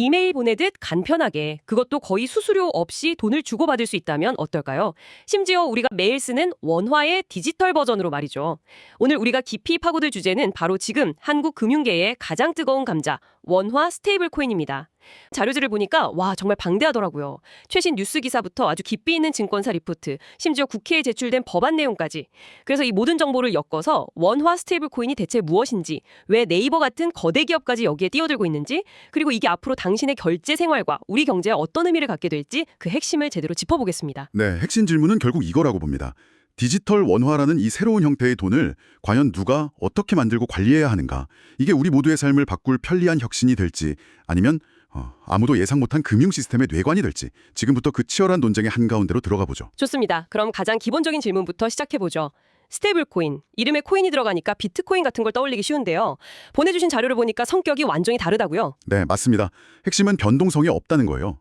이메일 보내듯 간편하게 그것도 거의 수수료 없이 돈을 주고받을 수 있다면 어떨까요? 심지어 우리가 매일 쓰는 원화의 디지털 버전으로 말이죠. 오늘 우리가 깊이 파고들 주제는 바로 지금 한국 금융계의 가장 뜨거운 감자, 원화 스테이블 코인입니다. 자료들을 보니까 와 정말 방대하더라고요. 최신 뉴스 기사부터 아주 깊이 있는 증권사 리포트, 심지어 국회에 제출된 법안 내용까지. 그래서 이 모든 정보를 엮어서 원화 스테이블 코인이 대체 무엇인지, 왜 네이버 같은 거대 기업까지 여기에 뛰어들고 있는지, 그리고 이게 앞으로 당신의 결제 생활과 우리 경제에 어떤 의미를 갖게 될지 그 핵심을 제대로 짚어보겠습니다. 네, 핵심 질문은 결국 이거라고 봅니다. 디지털 원화라는 이 새로운 형태의 돈을 과연 누가 어떻게 만들고 관리해야 하는가? 이게 우리 모두의 삶을 바꿀 편리한 혁신이 될지 아니면 아무도 예상 못한 금융 시스템의 뇌관이 될지 지금부터 그 치열한 논쟁의 한가운데로 들어가 보죠. 좋습니다. 그럼 가장 기본적인 질문부터 시작해보죠. 스테이블 코인, 이름에 코인이 들어가니까 비트코인 같은 걸 떠올리기 쉬운데요. 보내주신 자료를 보니까 성격이 완전히 다르다고요. 네, 맞습니다. 핵심은 변동성이 없다는 거예요.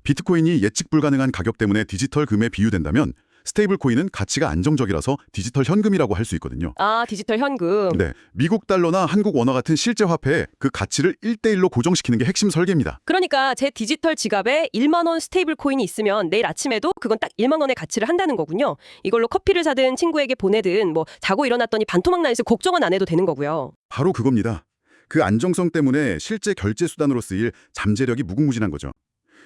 비트코인이 예측 불가능한 가격 때문에 디지털 금에 비유된다면 스테이블 코인은 가치가 안정적이라서 디지털 현금이라고 할 수 있거든요. 아, 디지털 현금. 네, 미국 달러나 한국 원화 같은 실제 화폐에 그 가치를 1대1로 고정시키는 게 핵심 설계입니다. 그러니까 제 디지털 지갑에 1만 원 스테이블 코인이 있으면 내일 아침에도 그건 딱 1만 원의 가치를 한다는 거군요. 이걸로 커피를 사든 친구에게 보내든 자고 일어났더니 반토막 나 있어 걱정은 안 해도 되는 거고요. 바로 그겁니다. 그 안정성 때문에 실제 결제 수단으로 쓰일 잠재력이 무궁무진한 거죠.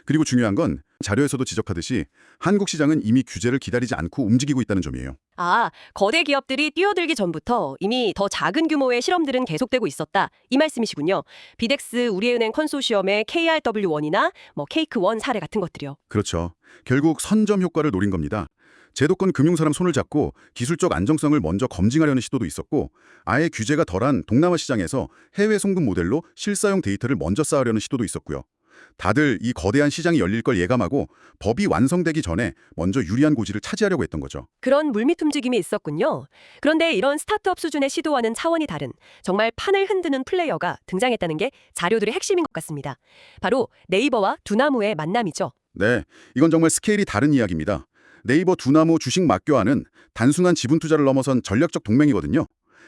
그리고 중요한 건 자료에서도 지적하듯이 한국 시장은 이미 규제를 기다리지 않고 움직이고 있다는 점이에요. 아, 거대 기업들이 뛰어들기 전부터 이미 더 작은 규모의 실험들은 계속되고 있었다. 이 말씀이시군요. 비덱스 우리은행 컨소시엄의 KRW1이나 케이크1 사례 같은 것들이요. 그렇죠. 결국 선점 효과를 노린 겁니다. 제도권 금융사람 손을 잡고 기술적 안정성을 먼저 검증하려는 시도도 있었고 아예 규제가 덜한 동남아 시장에서 해외 송금 모델로 실사용 데이터를 먼저 쌓으려는 시도도 있었고요. 다들 이 거대한 시장이 열릴 걸 예감하고 법이 완성되기 전에 먼저 유리한 고지를 차지하려고 했던 거죠. 그런 물밑 움직임이 있었군요. 그런데 이런 스타트업 수준의 시도와는 차원이 다른 정말 판을 흔드는 플레이어가 등장했다는 게 자료들의 핵심인 것 같습니다. 바로 네이버와 두나무의 만남이죠. 네, 이건 정말 스케일이 다른 이야기입니다. 네이버 두나무 주식 맞교환은 단순한 지분 투자를 넘어선 전략적 동맹이거든요.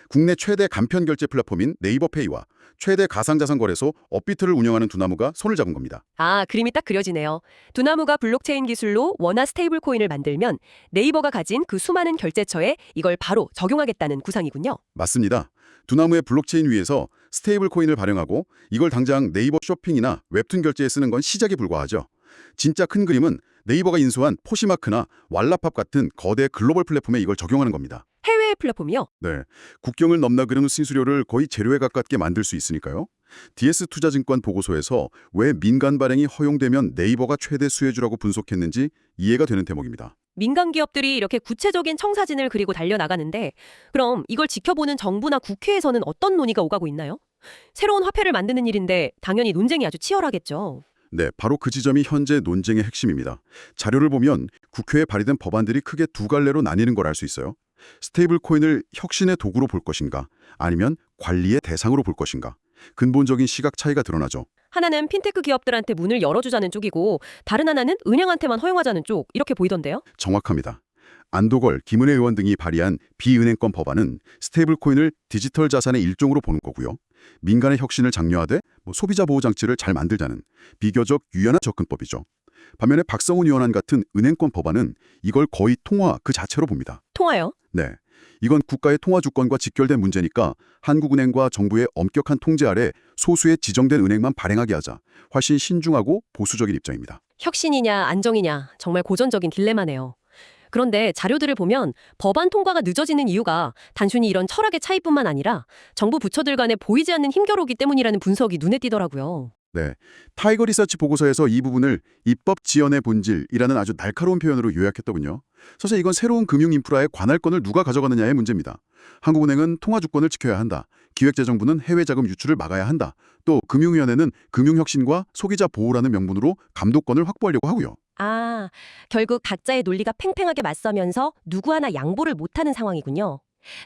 국내 최대 간편 결제 플랫폼인 네이버페이와 최대 가상자산 거래소 업비트를 운영하는 두나무가 손을 잡은 겁니다. 아, 그림이 딱 그려지네요. 두나무가 블록체인 기술로 원화 스테이블 코인을 만들면 네이버가 가진 그 수많은 결제처에 이걸 바로 적용하겠다는 구상이군요. 맞습니다. 두나무의 블록체인 위에서 스테이블 코인을 발행하고 이걸 당장 네이버 쇼핑이나 웹툰 결제에 쓰는 건 시작에 불과하죠. 진짜 큰 그림은 네이버가 인수한 포시마크나 왈라팝 같은 거대 글로벌 플랫폼에 이걸 적용하는 겁니다. 해외 플랫폼이요? 네, 국경을 넘나드는 수수료를 거의 제로에 가깝게 만들 수 있으니까요. DS투자증권 보고서에서 왜 민간 발행이 허용되면 네이버가 최대 수혜주라고 분석했는지 이해가 되는 대목입니다. 민간 기업들이 이렇게 구체적인 청사진을 그리고 달려나가는데 그럼 이걸 지켜보는 정부나 국회에서는 어떤 논의가 오가고 있나요? 새로운 화폐를 만드는 일인데 당연히 논쟁이 아주 치열하겠죠. 네, 바로 그 지점이 현재 논쟁의 핵심입니다. 자료를 보면 국회에 발의된 법안들이 크게 두 갈래로 나뉘는 걸 알 수 있어요. 스테이블 코인을 혁신의 도구로 볼 것인가 아니면 관리의 대상으로 볼 것인가. 근본적인 시각 차이가 드러나죠. 하나는 핀테크 기업들한테 문을 열어주자는 쪽이고 다른 하나는 은행한테만 허용하자는 쪽 이렇게 보이던데요. 정확합니다. 안도걸, 김은혜 의원 등이 발의한 비은행권 법안은 스테이블 코인을 디지털 자산의 일종으로 보는 거고요. 민간의 혁신을 장려하되 소비자 보호 장치를 잘 만들자는 비교적 유연한 접근법이죠. 반면에 박성훈 의원안 같은 은행권 법안은 이걸 거의 통화 그 자체로 봅니다. 통화요? 네, 이건 국가의 통화 주권과 직결된 문제니까 한국은행과 정부의 엄격한 통제 아래 소수의 지정된 은행만 발행하게 하자. 훨씬 신중하고 보수적인 입장입니다. 혁신이냐 안정이냐 정말 고전적인 딜레마네요. 그런데 자료들을 보면 법안 통과가 늦어지는 이유가 단순히 이런 철학의 차이뿐만 아니라 정부 부처들 간에 보이지 않는 힘겨루기 때문이라는 분석이 눈에 띄더라고요. 네, 타이거 리서치 보고서에서 이 부분을 입법 지연의 본질이라는 아주 날카로운 표현으로 요약했더군요. 사실 이건 새로운 금융 인프라의 관할권을 누가 가져가느냐의 문제입니다. 한국은행은 통화 주권을 지켜야 한다. 기획재정부는 해외 자금 유출을 막아야 한다. 또 금융위원회는 금융혁신과 소비자 보호라는 명분으로 감독권을 확보하려고 하고요. 아, 결국 각자의 논리가 팽팽하게 맞서면서 누구 하나 양보를 못하는 상황이군요.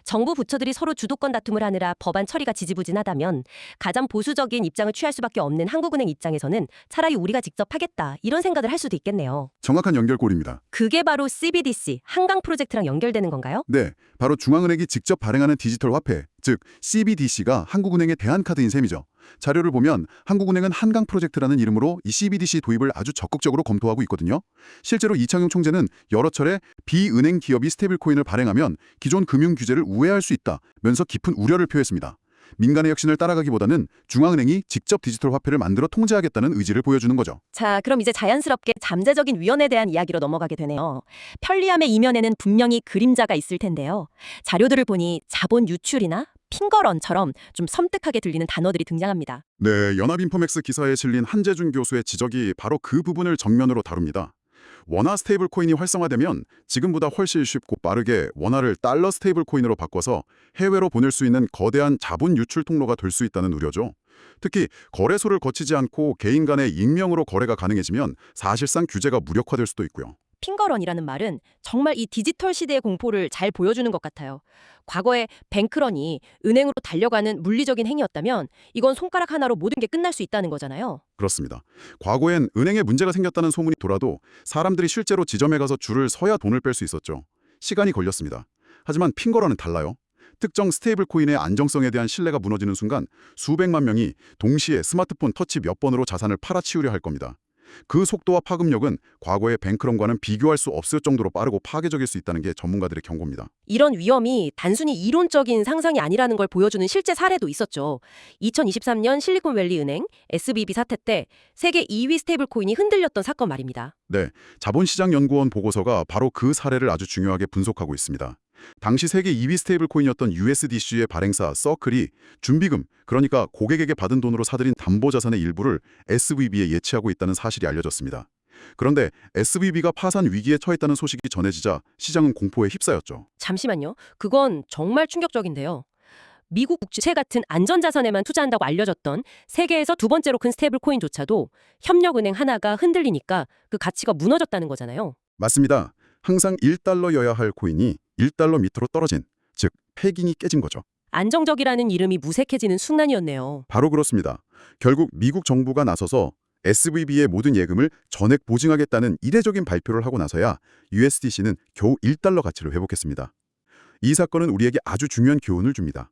정부 부처들이 서로 주도권 다툼을 하느라 법안 처리가 지지부진하다면 가장 보수적인 입장을 취할 수밖에 없는 한국은행 입장에서는 차라리 우리가 직접 하겠다 이런 생각을 할 수도 있겠네요. 정확한 연결고리입니다. 그게 바로 CBDC, 한강 프로젝트랑 연결되는 건가요? 네, 바로 중앙은행이 직접 발행하는 디지털 화폐, 즉 CBDC가 한국은행의 대안카드인 셈이죠. 자료를 보면 한국은행은 한강 프로젝트라는 이름으로 이 CBDC 도입을 아주 적극적으로 검토하고 있거든요. 실제로 이창용 총재는 여러 차례 비은행 기업이 스테이블 코인을 발행하면 기존 금융 규제를 우회할 수 있다면서 깊은 우려를 표했습니다. 민간의 혁신을 따라가기보다는 중앙은행이 직접 디지털 화폐를 만들어 통제하겠다는 의지를 보여주는 거죠. 자, 그럼 이제 자연스럽게 잠재적인 위원에 대한 이야기로 넘어가게 되네요. 편리함의 이면에는 분명히 그림자가 있을 텐데요. 자료들을 보니 자본 유출이나 핑거런처럼 좀 섬뜩하게 들리는 단어들이 등장합니다. 네, 연합인포맥스 기사에 실린 한재준 교수의 지적이 바로 그 부분을 정면으로 다룹니다. 원화 스테이블 코인이 활성화되면 지금보다 훨씬 쉽고 빠르게 원화를 달러 스테이블 코인으로 바꿔서 해외로 보낼 수 있는 거대한 자본 유출 통로가 될 수 있다는 우려죠. 특히 거래소를 거치지 않고 개인 간의 익명으로 거래가 가능해지면 사실상 규제가 무력화될 수도 있고요. 핑거런이라는 말은 정말 이 디지털 시대의 공포를 잘 보여주는 것 같아요. 과거에 뱅크런이 은행으로 달려가는 물리적인 행위였다면 이건 손가락 하나로 모든 게 끝날 수 있다는 거잖아요. 그렇습니다. 과거엔 은행에 문제가 생겼다는 소문이 돌아도 사람들이 실제로 지점에 가서 줄을 서야 돈을 뺄 수 있었죠. 시간이 걸렸습니다. 하지만 핑거런은 달라요. 특정 스테이블 코인의 안정성에 대한 신뢰가 무너지는 순간 수백만 명이 동시에 스마트폰 터치 몇 번으로 자산을 팔아치우려 할 겁니다. 그 속도와 파급력은 과거의 뱅크런과는 비교할 수 없을 정도로 빠르고 파괴적일 수 있다는 게 전문가들의 경고입니다. 이런 위험이 단순히 이론적인 상상이 아니라는 걸 보여주는 실제 사례도 있었죠. 2023년 실리콘밸리 은행 SVB 사태 때 세계 2위 스테이블 코인이 흔들렸던 사건 말입니다. 네, 자본시장연구원 보고서가 바로 그 사례를 아주 중요하게 분석하고 있습니다. 당시 세계 2위 스테이블 코인이었던 USDC의 발행사 서클이 준비금, 그러니까 고객에게 받은 돈으로 사들인 담보자산의 일부를 SVB에 예치하고 있다는 사실이 알려졌습니다. 그런데 SVB가 파산 위기에 처했다는 소식이 전해지자 시장은 공포에 휩싸였죠. 잠시만요. 그건 정말 충격적인데요. 미국 국채 같은 안전자산에만 투자한다고 알려졌던 세계에서 두 번째로 큰 스테이블 코인조차도 협력은행 하나가 흔들리니까 그 가치가 무너졌다는 거잖아요. 맞습니다. 항상 1달러여야 할 코인이 1달러 밑으로 떨어진, 즉 패깅이 깨진 거죠. 안정적이라는 이름이 무색해지는 순간이었네요. 바로 그렇습니다. 결국 미국 정부가 나서서 SVB의 모든 예금을 전액 보증하겠다는 이례적인 발표를 하고 나서야 USDC는 겨우 1달러 가치를 회복했습니다. 이 사건은 우리에게 아주 중요한 교훈을 줍니다.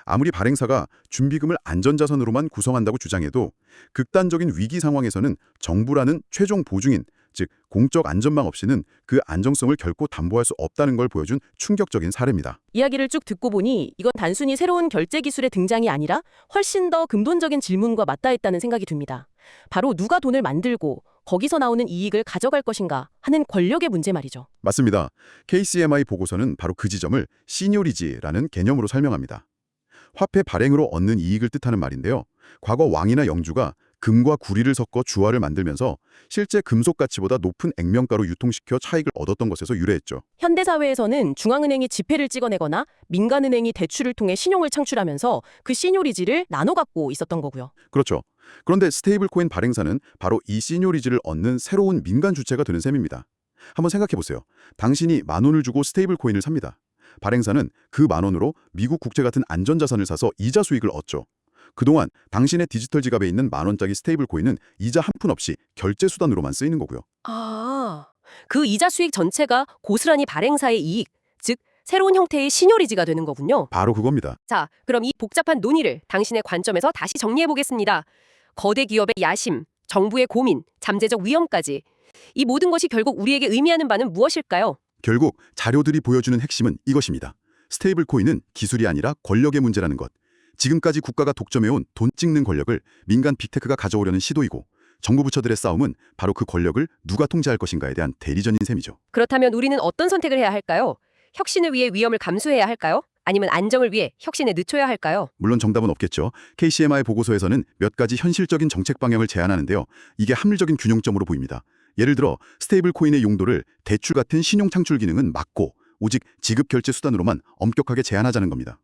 아무리 발행사가 준비금을 안전자산으로만 구성한다고 주장해도 극단적인 위기 상황에서는 정부라는 최종 보증인, 즉 공적 안전망 없이는 그 안정성을 결코 담보할 수 없다는 걸 보여준 충격적인 사례입니다. 이야기를 쭉 듣고 보니 이건 단순히 새로운 결제 기술의 등장이 아니라 훨씬 더 근본적인 질문과 맞닿아있다는 생각이 듭니다. 바로 누가 돈을 만들고 거기서 나오는 이익을 가져갈 것인가 하는 권력의 문제 말이죠. 맞습니다. KCMI 보고서는 바로 그 지점을 시뇨리지라는 개념으로 설명합니다. 화폐 발행으로 얻는 이익을 뜻하는 말인데요. 과거 왕이나 영주가 금과 구리를 섞어 주화를 만들면서 실제 금속 가치보다 높은 액면가로 유통시켜 차익을 얻었던 것에서 유래했죠. 현대사회에서는 중앙은행이 지폐를 찍어내거나 민간은행이 대출을 통해 신용을 창출하면서 그 시뇨리지를 나눠 갖고 있었던 거고요. 그렇죠. 그런데 스테이블 코인 발행사는 바로 이 시뇨리지를 얻는 새로운 민간 주체가 되는 셈입니다. 한번 생각해 보세요. 당신이 10,000원을 주고 스테이블 코인을 삽니다. 발행사는 그 10,000원으로 미국 국채 같은 안전자산을 사서 이자 수익을 얻죠. 그동안 당신의 디지털 지갑에 있는 10,000원짜리 스테이블 코인은 이자 한 푼 없이 결제 수단으로만 쓰이는 거고요. 그 이자 수익 전체가 고스란히 발행사의 이익, 즉 새로운 형태의 시뇨리지가 되는 거군요. 바로 그겁니다. 자, 그럼 이 복잡한 논의를 당신의 관점에서 다시 정리해 보겠습니다. 거대 기업의 야심, 정부의 고민, 잠재적 위험까지. 이 모든 것이 결국 우리에게 의미하는 바는 무엇일까요? 결국 자료들이 보여주는 핵심은 이것입니다. 스테이블 코인은 기술이 아니라 권력의 문제라는 것. 지금까지 국가가 독점해온 돈 찍는 권력을 민간 빅테크가 가져오려는 시도이고 정부 부처들의 싸움은 바로 그 권력을 누가 통제할 것인가에 대한 대리전인 셈이죠. 그렇다면 우리는 어떤 선택을 해야 할까요? 혁신을 위해 위험을 감수해야 할까요? 아니면 안정을 위해 혁신에 늦춰야 할까요? 물론 정답은 없겠죠. KCMI 보고서에서는 몇 가지 현실적인 정책 방향을 제안하는데요. 이게 합리적인 균형점으로 보입니다. 예를 들어 스테이블 코인의 용도를 대출 같은 신용 창출 기능은 막고 오직 지급 결제 수단으로만 엄격하게 제한하자는 겁니다.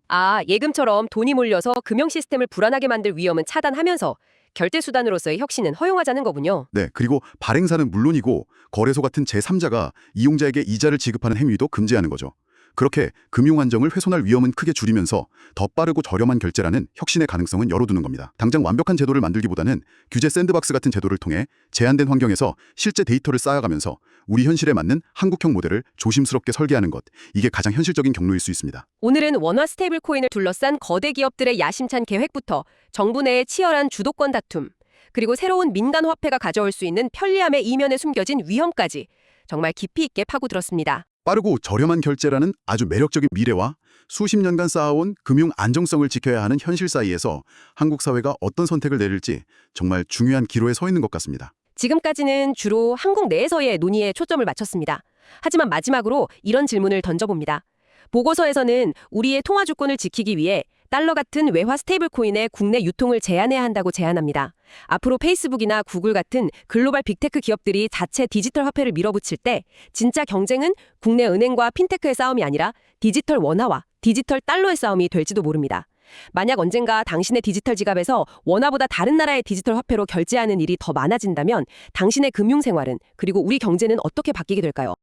예금처럼 돈이 몰려서 금융 시스템을 불안하게 만들 위험은 차단하면서 결제 수단으로서의 혁신은 허용하자는 거군요. 네, 그리고 발행사는 물론이고 거래소 같은 제3자가 이용자에게 이자를 지급하는 행위도 금지하는 거죠. 그렇게 금융 안정을 훼손할 위험은 크게 줄이면서 더 빠르고 저렴한 결제라는 혁신의 가능성은 열어두는 겁니다. 당장 완벽한 제도를 만들기보다는 규제 샌드박스 같은 제도를 통해 제한된 환경에서 실제 데이터를 쌓아가면서 우리 현실에 맞는 한국형 모델을 조심스럽게 설계하는 것, 이게 가장 현실적인 경로일 수 있습니다. 오늘은 원화 스테이블 코인을 둘러싼 거대 기업들의 야심찬 계획부터 정부 내의 치열한 주도권 다툼, 그리고 새로운 민간 화폐가 가져올 수 있는 편리함의 이면에 숨겨진 위험까지 정말 깊이 있게 파고들었습니다. 빠르고 저렴한 결제라는 아주 매력적인 미래와 수십 년간 쌓아온 금융 안정성을 지켜야 하는 현실 사이에서 한국 사회가 어떤 선택을 내릴지 정말 중요한 기로에 서 있는 것 같습니다. 지금까지는 주로 한국 내에서의 논의에 초점을 맞췄습니다. 하지만 마지막으로 이런 질문을 던져봅니다. 보고서에서는 우리의 통화 주권을 지키기 위해 달러 같은 외화 스테이블 코인의 국내 유통을 제한해야 한다고 제안합니다. 앞으로 페이스북이나 구글 같은 글로벌 빅테크 기업들이 자체 디지털 화폐를 밀어붙일 때 진짜 경쟁은 국내 은행과 핀테크의 싸움이 아니라 디지털 원화와 디지털 달러의 싸움이 될지도 모릅니다. 만약 언젠가 당신의 디지털 지갑에서 원화보다 다른 나라의 디지털 화폐로 결제하는 일이 더 많아진다면 당신의 금융 생활은, 그리고 우리 경제는 어떻게 바뀌게 될까요?